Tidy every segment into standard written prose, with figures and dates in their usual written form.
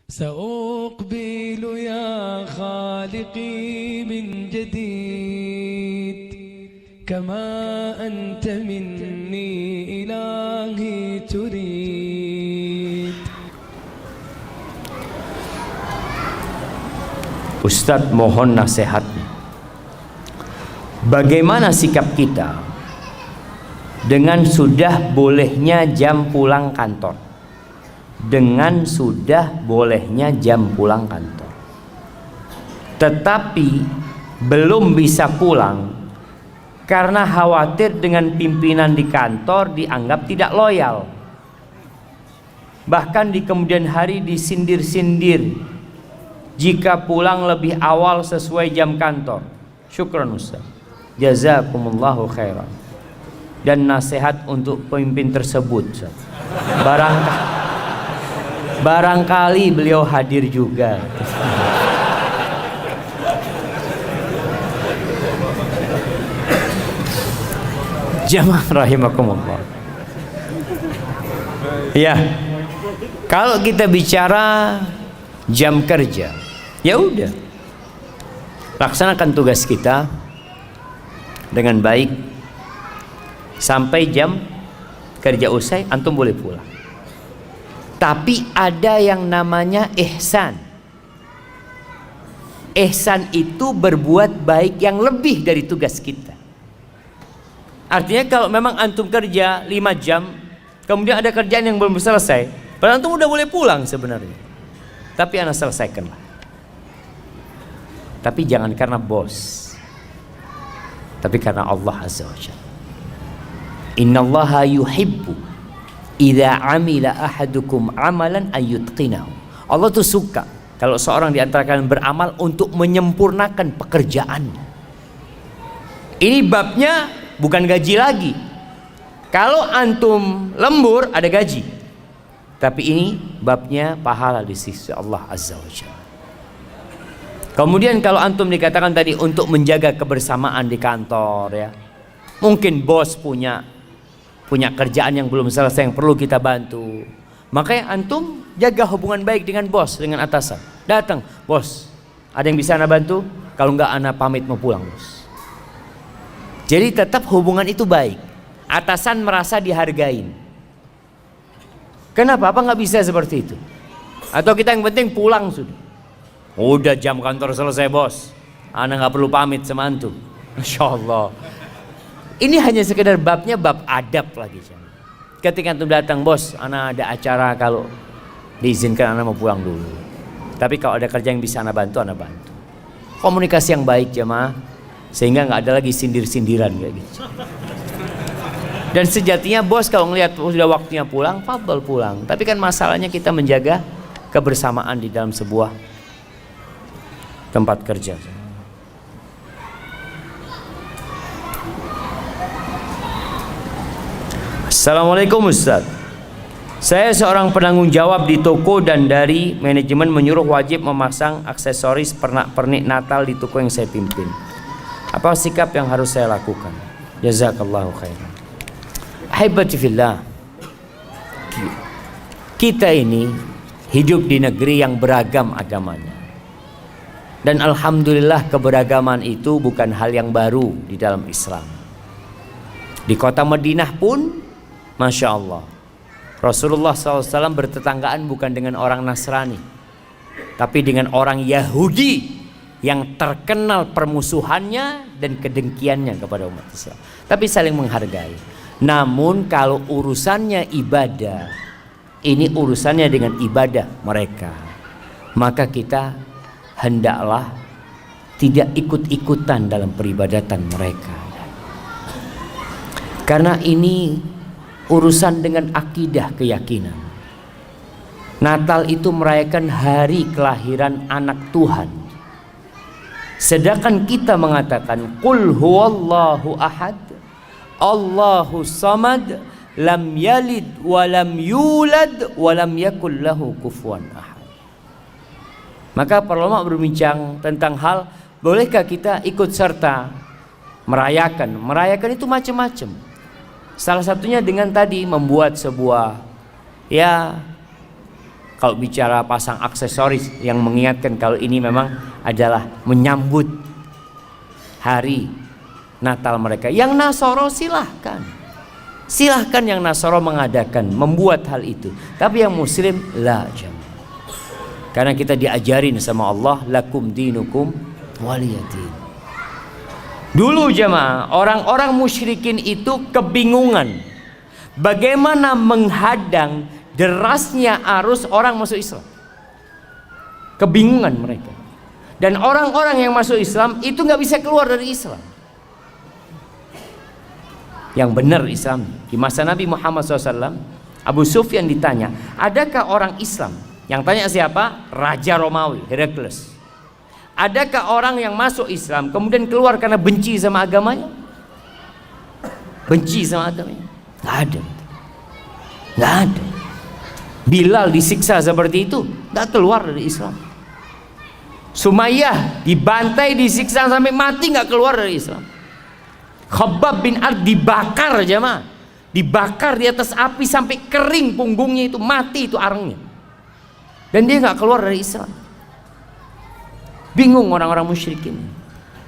سأقبل يا خالقي من جديد كما أنت مني إلهي تريد. Ustadz mohon nasihatnya. Bagaimana sikap kita dengan sudah bolehnya jam pulang kantor? Dengan sudah bolehnya jam pulang kantor, tetapi belum bisa pulang karena khawatir dengan pimpinan di kantor dianggap tidak loyal, bahkan di kemudian hari disindir-sindir jika pulang lebih awal sesuai jam kantor. Syukran Ustaz, jazakumullahu khairan. Dan nasihat untuk pemimpin tersebut, Ustaz. Barangkali beliau hadir juga. Jamaah rahimakumullah. Ya, kalau kita bicara jam kerja, ya udah, laksanakan tugas kita dengan baik sampai jam kerja usai, antum boleh pulang. Tapi ada yang namanya ihsan. Ihsan itu berbuat baik yang lebih dari tugas kita. Artinya kalau memang antum kerja 5 jam, kemudian ada kerjaan yang belum selesai, padahal antum udah boleh pulang sebenarnya, tapi anda selesaikanlah. Tapi jangan karena bos, tapi karena Allah Azza wa Jalla. Innallaha yuhibbu idza amila ahadukum amalan ayyutqinahu. Allah tuh suka kalau seorang di antara kalian beramal untuk menyempurnakan pekerjaannya. Ini babnya bukan gaji lagi. Kalau antum lembur ada gaji, tapi ini babnya pahala di sisi Allah Azza wa Jalla. Kemudian kalau antum dikatakan tadi untuk menjaga kebersamaan di kantor, ya, mungkin bos punya kerjaan yang belum selesai yang perlu kita bantu, makanya antum jaga hubungan baik dengan bos, dengan atasan. Datang, bos, ada yang bisa anda bantu? Kalau enggak anda pamit mau pulang, bos. Jadi tetap hubungan itu baik, atasan merasa dihargain. Kenapa? Apa nggak bisa seperti itu? Atau kita yang penting pulang sudah, udah jam kantor selesai bos, anda nggak perlu pamit sama antum. Masya Allah. Ini hanya sekedar babnya bab adab lagi. Ketika antum datang, bos, ana ada acara, kalau diizinkan ana mau pulang dulu. Tapi kalau ada kerja yang bisa ana bantu, ana bantu. Komunikasi yang baik jemaah, sehingga nggak ada lagi sindir-sindiran kayak gitu. Dan sejatinya bos kalau ngelihat sudah waktunya pulang, fadhol pulang. Tapi kan masalahnya kita menjaga kebersamaan di dalam sebuah tempat kerja. Assalamualaikum Ustaz, saya seorang penanggung jawab di toko dan dari manajemen menyuruh wajib memasang aksesoris pernak-pernik Natal di toko yang saya pimpin. Apa sikap yang harus saya lakukan? Jazakallahu khairan. Ahibati fillah, kita ini hidup di negeri yang beragam agamanya, dan alhamdulillah keberagaman itu bukan hal yang baru di dalam Islam. Di kota Madinah pun Masya Allah, Rasulullah SAW bertetanggaan bukan dengan orang Nasrani, tapi dengan orang Yahudi yang terkenal permusuhannya dan kedengkiannya kepada umat Islam, tapi saling menghargai. Namun kalau urusannya ibadah, ini urusannya dengan ibadah mereka, maka kita hendaklah tidak ikut-ikutan dalam peribadatan mereka, karena ini urusan dengan akidah, keyakinan. Natal itu merayakan hari kelahiran anak Tuhan, sedangkan kita mengatakan qul huwallahu ahad Allahu samad lam yalid wa lam yulad wa lam yakul lahu kufuwan ahad. Maka para ulama berbincang tentang hal bolehkah kita ikut serta merayakan. Merayakan itu macam-macam. Salah satunya dengan tadi membuat sebuah Kalau bicara pasang aksesoris yang mengingatkan kalau ini memang adalah menyambut hari Natal mereka. Yang Nasoro silahkan yang Nasoro mengadakan, membuat hal itu. Tapi yang Muslim la jamaah. Karena kita diajarin sama Allah, lakum dinukum waliyadin. Dulu jamaah, orang-orang musyrikin itu kebingungan bagaimana menghadang derasnya arus orang masuk Islam. Kebingungan mereka. Dan orang-orang yang masuk Islam itu nggak bisa keluar dari Islam. Yang benar Islam. Di masa Nabi Muhammad SAW, Abu Sufyan ditanya, adakah orang Islam? Yang tanya siapa? Raja Romawi, Herakles. Adakah orang yang masuk Islam kemudian keluar karena benci sama agamanya? Benci sama agamanya? Nggak ada. Nggak ada. Bilal disiksa seperti itu, nggak keluar dari Islam. Sumayyah dibantai, disiksa sampai mati, nggak keluar dari Islam. Khabbab bin Ard dibakar jemaah, dibakar di atas api sampai kering punggungnya itu, mati itu arangnya, dan dia nggak keluar dari Islam. Bingung orang-orang musyrikin.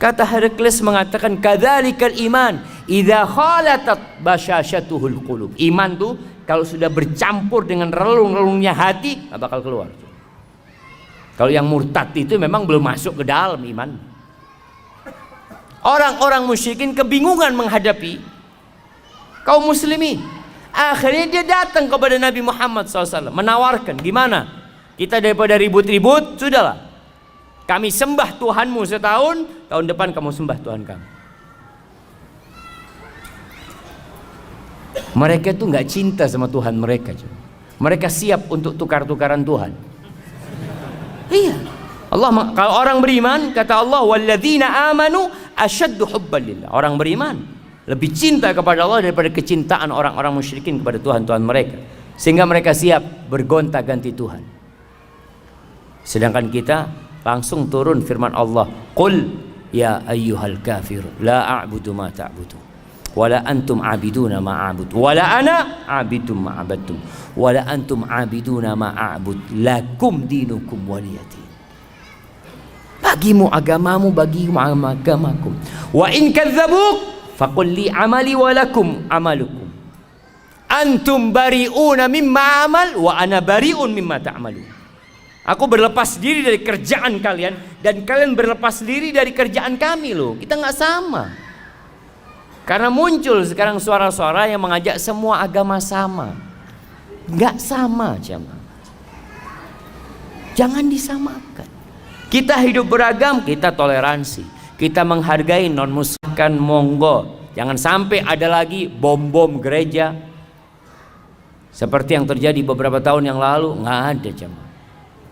Kata Herakles mengatakan, kadzalikal iman idza khalatat basyashatuhul qulub. Iman tuh kalau sudah bercampur dengan relung-relungnya hati, nggak bakal keluar. Kalau yang murtad itu memang belum masuk ke dalam iman. Orang-orang musyrikin kebingungan menghadapi kaum muslimin. Akhirnya dia datang kepada Nabi Muhammad SAW menawarkan, gimana? Kita daripada ribut-ribut, sudahlah. Kami sembah Tuhanmu setahun, tahun depan kamu sembah Tuhan kami. Mereka tuh nggak cinta sama Tuhan mereka. Mereka siap untuk tukar-tukaran Tuhan. Iya. Allah, kalau orang beriman, kata Allah, walladzina amanu asyaddu hubban lillah. Orang beriman lebih cinta kepada Allah daripada kecintaan orang-orang musyrikin kepada Tuhan-Tuhan mereka. Sehingga mereka siap bergonta-ganti Tuhan. Sedangkan kita langsung turun firman Allah, qul ya ayyuhal kafir la a'budu ma ta'budu wala antum a'biduna ma a'bud wala ana a'bidum ma a'badtum wala antum a'biduna ma a'bud lakum dinukum waliyadin. Bagimu agamamu, bagimu agamaku. Wa in kadzabuk faqul li amali wa lakum amalukum antum bari'una mimma amal wa ana bari'un mimma ta'malun. Aku berlepas diri dari kerjaan kalian dan kalian berlepas diri dari kerjaan kami loh. Kita nggak sama. Karena muncul sekarang suara-suara yang mengajak semua agama sama. Nggak sama jemaah. Jangan disamakan. Kita hidup beragam, kita toleransi. Kita menghargai non-muslim, monggo. Jangan sampai ada lagi bom-bom gereja. Seperti yang terjadi beberapa tahun yang lalu, nggak ada jemaah.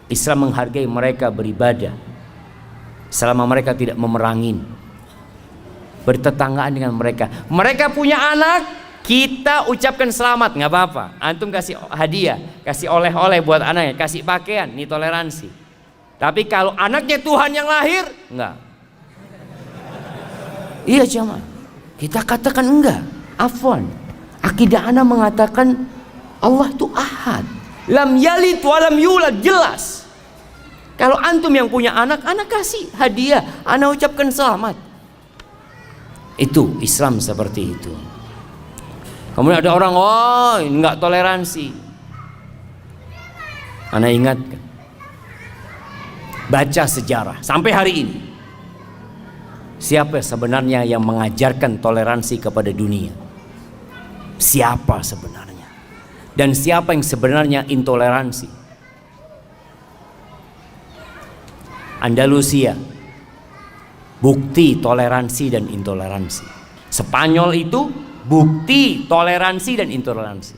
Islam menghargai mereka beribadah selama mereka tidak memerangin, bertetanggaan dengan mereka. Mereka punya anak, kita ucapkan selamat, nggak apa-apa. Antum kasih hadiah, kasih oleh-oleh buat anaknya, kasih pakaian, ini toleransi. Tapi kalau anaknya Tuhan yang lahir, enggak. Iya jemaah, kita katakan enggak. Afwan, akidah ana mengatakan Allah itu ahad, lam yalid walam yulad, jelas. Kalau antum yang punya anak, anak kasih hadiah, anak ucapkan selamat. Itu Islam seperti itu. Kemudian ada orang, oh enggak toleransi. Anak ingatkan, baca sejarah sampai hari ini. Siapa sebenarnya yang mengajarkan toleransi kepada dunia? Siapa sebenarnya? Dan siapa yang sebenarnya intoleransi? Andalusia, bukti toleransi dan intoleransi. Spanyol itu bukti toleransi dan intoleransi.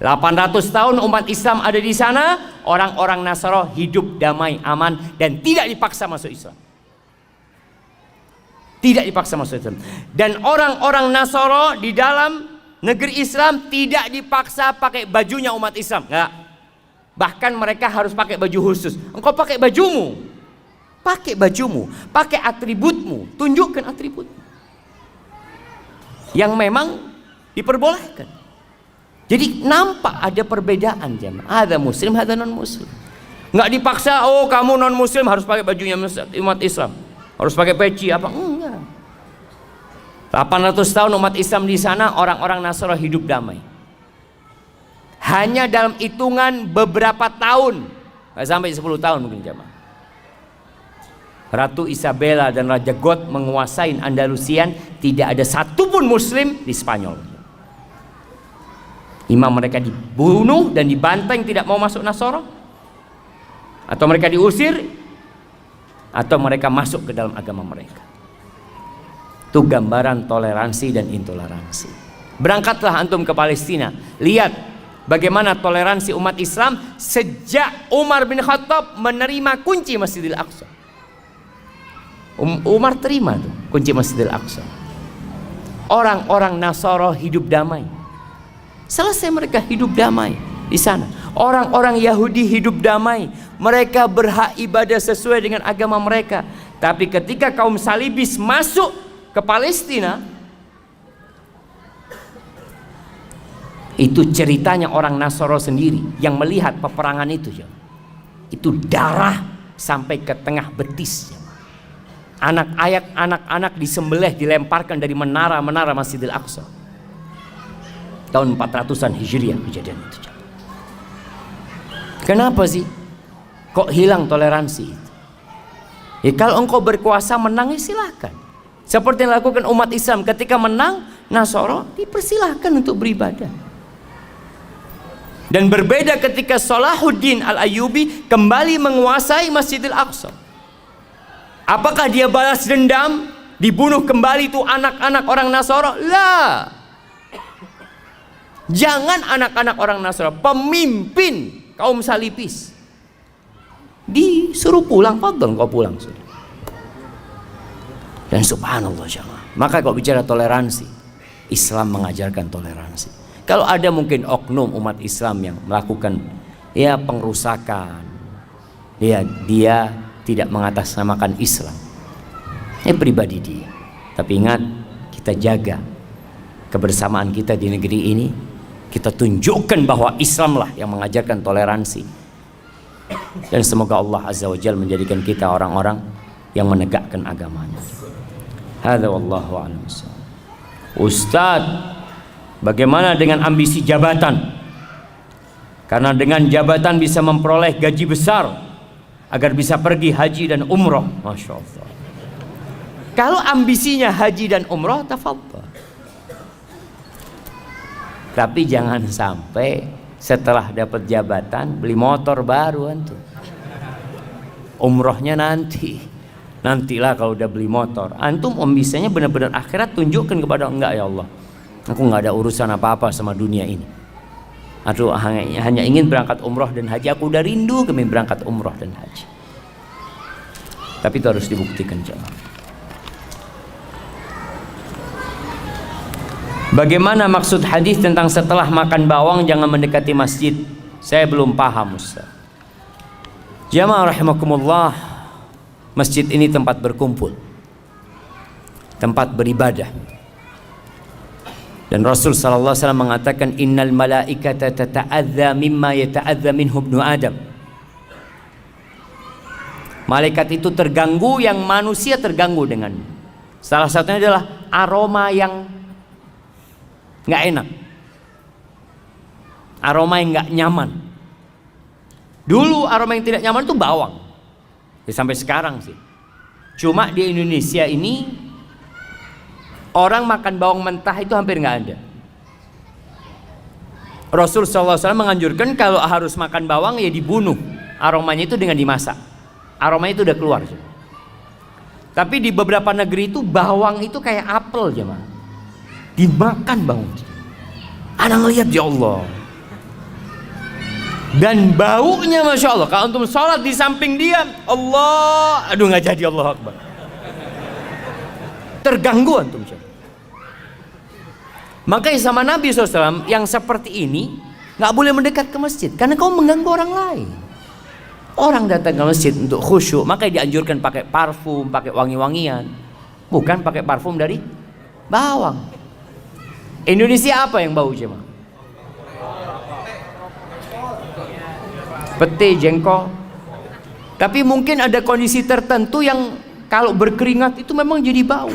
800 tahun umat Islam ada di sana, orang-orang Nasara hidup damai, aman, dan tidak dipaksa masuk Islam. Tidak dipaksa masuk Islam. Dan orang-orang Nasara di dalam negeri Islam tidak dipaksa pakai bajunya umat Islam, enggak. Bahkan mereka harus pakai baju khusus. Engkau pakai bajumu, pakai atributmu, tunjukkan atributmu yang memang diperbolehkan. Jadi nampak ada perbedaan jemaah. Ada muslim, ada non muslim. Nggak dipaksa, oh kamu non muslim harus pakai bajunya umat Islam, harus pakai peci apa, enggak. 800 tahun umat Islam di sana, orang-orang Nasrani hidup damai. Hanya dalam hitungan beberapa tahun, nggak sampai 10 tahun mungkin jemaah, Ratu Isabella dan Raja God menguasai Andalusian. Tidak ada satupun muslim di Spanyol. Imam mereka dibunuh dan dibanteng, tidak mau masuk Nasoro, atau mereka diusir, atau mereka masuk ke dalam agama mereka. Itu gambaran toleransi dan intoleransi. Berangkatlah antum ke Palestina, lihat bagaimana toleransi umat Islam sejak Umar bin Khattab menerima kunci Masjidil Aqsa. Umar terima tuh kunci Masjidil Aqsa. Orang-orang Nasara hidup damai. Selesai mereka hidup damai di sana. Orang-orang Yahudi hidup damai. Mereka berhak ibadah sesuai dengan agama mereka. Tapi ketika kaum salibis masuk ke Palestina, itu ceritanya orang Nasara sendiri yang melihat peperangan itu ya. Itu darah sampai ke tengah betis ya. Anak-anak disembelih, dilemparkan dari menara-menara Masjidil Aqsa. Tahun 400-an Hijriah kejadian itu. Kenapa sih kok hilang toleransi itu? Ya kalau engkau berkuasa menang ya silahkan. Seperti yang dilakukan umat Islam ketika menang Nasara, dipersilahkan untuk beribadah. Dan berbeda ketika Salahuddin Al-Ayyubi kembali menguasai Masjidil Aqsa. Apakah dia balas dendam, dibunuh kembali itu anak-anak orang Nasara? Lah. Jangan anak-anak orang Nasara, pemimpin kaum salibis disuruh pulang, fadhal kau pulang. Dan subhanallah jemaah. Maka kalau bicara toleransi, Islam mengajarkan toleransi. Kalau ada mungkin oknum umat Islam yang melakukan ya pengrusakan, dia tidak mengatasnamakan Islam, pribadi dia. Tapi ingat, kita jaga kebersamaan kita di negeri ini. Kita tunjukkan bahwa Islamlah yang mengajarkan toleransi. Dan semoga Allah Azza wa Jalla menjadikan kita orang-orang yang menegakkan agamanya. Hadza wallahu a'lam. Ustadz, bagaimana dengan ambisi jabatan? Karena dengan jabatan bisa memperoleh gaji besar agar bisa pergi haji dan umroh. Masya Allah. Kalau ambisinya haji dan umroh, tafadhal. Tapi jangan sampai setelah dapat jabatan beli motor baru antum. Umrohnya nantilah kalau udah beli motor. Antum ambisinya benar-benar akhirat, tunjukkan kepada enggak ya Allah, aku nggak ada urusan apa-apa sama dunia ini. Atau hanya ingin berangkat umroh dan haji. Aku udah rindu kami berangkat umroh dan haji. Tapi itu harus dibuktikan jemaah. Bagaimana maksud hadis tentang setelah makan bawang jangan mendekati masjid? Saya belum paham Ustaz. Jemaah rahimakumullah, masjid ini tempat berkumpul, tempat beribadah. Dan Rasul sallallahu alaihi wasallam mengatakan innal malaikata tata'adza mimma yata'adza minhu ibnu Adam. Malaikat itu terganggu yang manusia terganggu dengan. Salah satunya adalah aroma yang nggak enak, aroma yang nggak nyaman. Dulu aroma yang tidak nyaman itu bawang, ya, sampai sekarang sih. Cuma di Indonesia ini orang makan bawang mentah itu hampir nggak ada. Rasul SAW menganjurkan kalau harus makan bawang ya dibunuh, aromanya itu dengan dimasak, aromanya itu udah keluar. Tapi di beberapa negeri itu bawang itu kayak apel jemaah, dimakan bawang. Anak ngelihat ya Allah, dan baunya masya Allah. Kalau antum sholat di samping dia, Allah, aduh nggak jadi, Allah Akbar, terganggu antum. Makanya sama Nabi SAW yang seperti ini nggak boleh mendekat ke masjid karena kau mengganggu orang lain. Orang datang ke masjid untuk khusyuk, makanya dianjurkan pakai parfum, pakai wangi-wangian, bukan pakai parfum dari bawang. Indonesia apa yang bau jemaah? pete, jengkol. Tapi mungkin ada kondisi tertentu yang kalau berkeringat itu memang jadi bau.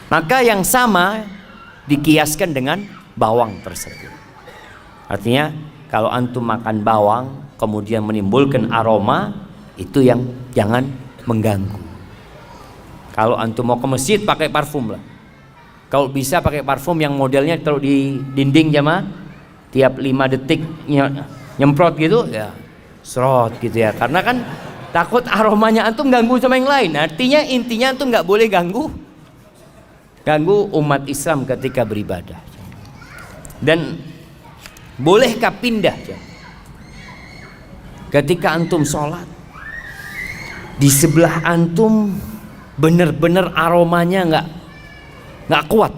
Maka yang sama dikiaskan dengan bawang tersebut. Artinya kalau antum makan bawang kemudian menimbulkan aroma, itu yang jangan mengganggu. Kalau antum mau ke masjid pakai parfum lah. Kalau bisa pakai parfum yang modelnya taruh di dinding jamaah, tiap 5 detik nyemprot gitu ya, serot gitu ya. Karena kan takut aromanya antum ganggu sama yang lain. Artinya intinya antum nggak boleh ganggu umat Islam ketika beribadah. Dan bolehkah pindah ketika antum sholat, di sebelah antum bener-bener aromanya nggak kuat,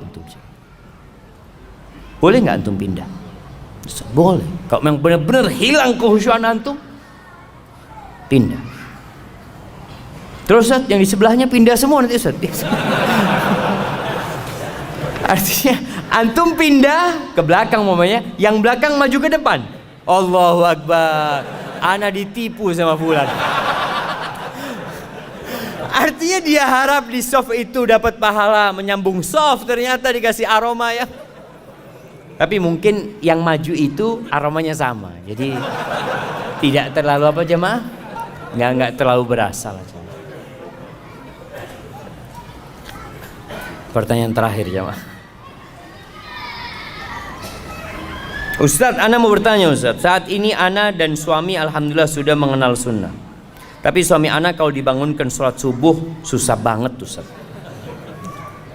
boleh nggak antum pindah? Boleh. Kalau memang bener-bener hilang kehusyuan antum, pindah. Terus Ustaz, yang di sebelahnya pindah semua nanti Ustaz. Artinya antum pindah ke belakang mamanya, yang belakang maju ke depan. Allahu Akbar. Ana ditipu sama fulan. Artinya dia harap di soft itu dapat pahala menyambung soft, ternyata dikasih aroma ya. Tapi mungkin yang maju itu aromanya sama. Jadi tidak terlalu apa jemaah? Nggak terlalu berasa lah. Pertanyaan terakhir jemaah. Ustadz, ana mau bertanya Ustadz. Saat ini ana dan suami alhamdulillah sudah mengenal sunnah. Tapi suami ana kalau dibangunkan sholat subuh susah banget Ustadz.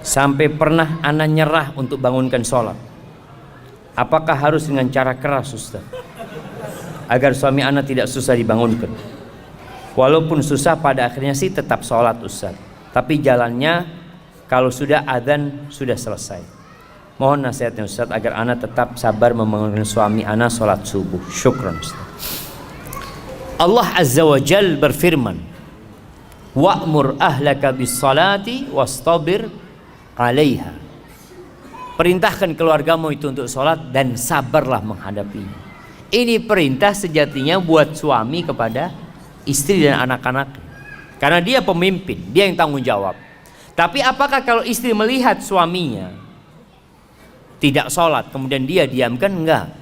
Sampai pernah ana nyerah untuk bangunkan sholat. Apakah harus dengan cara keras Ustadz, agar suami ana tidak susah dibangunkan? Walaupun susah pada akhirnya sih tetap sholat Ustadz. Tapi jalannya kalau sudah adzan sudah selesai. Mohon nasihatnya Ustadz agar ana tetap sabar membangunkan suami ana sholat subuh. Syukran Ustadz. Allah Azza wa Jal berfirman, wa'mur ahlaka bis salati wastabir 'alaiha. Perintahkan keluargamu itu untuk sholat dan sabarlah menghadapinya. Ini perintah sejatinya buat suami kepada istri dan anak-anak, karena dia pemimpin, dia yang tanggung jawab. Tapi apakah kalau istri melihat suaminya tidak sholat kemudian dia diamkan? Enggak.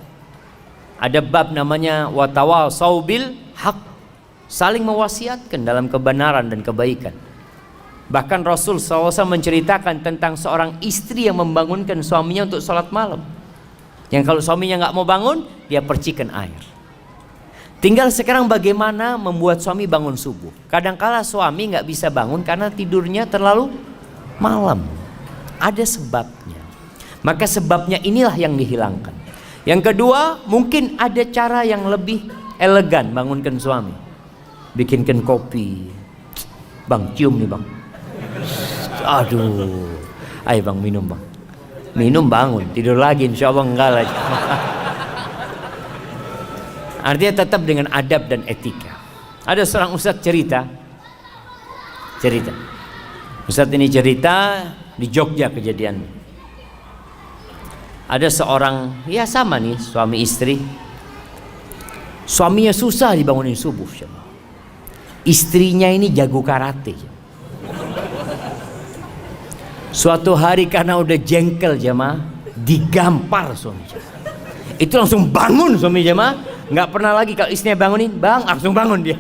Ada bab namanya watawasau bil haq, saling mewasiatkan dalam kebenaran dan kebaikan. Bahkan Rasul SAW menceritakan tentang seorang istri yang membangunkan suaminya untuk sholat malam, yang kalau suaminya nggak mau bangun dia percikan air. Tinggal sekarang bagaimana membuat suami bangun subuh. Kadangkala suami nggak bisa bangun karena tidurnya terlalu malam, ada sebabnya. Maka sebabnya inilah yang dihilangkan. Yang kedua, mungkin ada cara yang lebih elegan bangunkan suami. Bikinkan kopi. Bang, cium nih bang. Aduh. Ayo bang, minum bang. Minum bangun, tidur lagi insya Allah enggak lah. Artinya tetap dengan adab dan etika. Ada seorang ustadz cerita. Ustadz ini cerita di Jogja kejadian. Ada seorang, ya sama nih, suami istri. Suaminya susah dibangunin subuh. Istrinya ini jago karate. Suatu hari karena udah jengkel jemaah, digampar suami. Itu langsung bangun suami jemaah. Nggak pernah lagi kalau istrinya bangunin, bang, langsung bangun dia.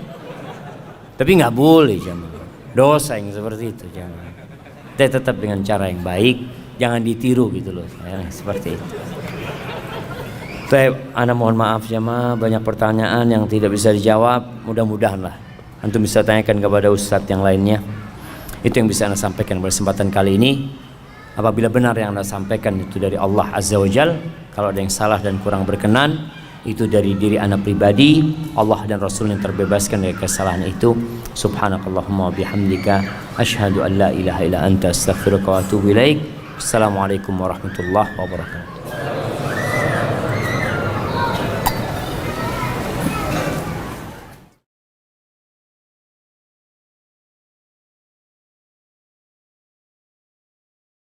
Tapi nggak boleh jemaah. Dosa yang seperti itu jemaah. Kita tetap dengan cara yang baik. Jangan ditiru gitu loh, seperti itu. Ana mohon maaf jemaah, banyak pertanyaan yang tidak bisa dijawab. Mudah-mudahan lah antum bisa tanyakan kepada ustadz yang lainnya. Itu yang bisa ana sampaikan pada kesempatan kali ini. Apabila benar yang ana sampaikan itu dari Allah Azza wa Jal, kalau ada yang salah dan kurang berkenan, itu dari diri ana pribadi. Allah dan Rasul yang terbebaskan dari kesalahan itu. Subhanakallahumma wa bihamdika asyhadu an la ilaha illa anta astaghfiruka wa atubu ilaik. Assalamualaikum warahmatullahi wabarakatuh.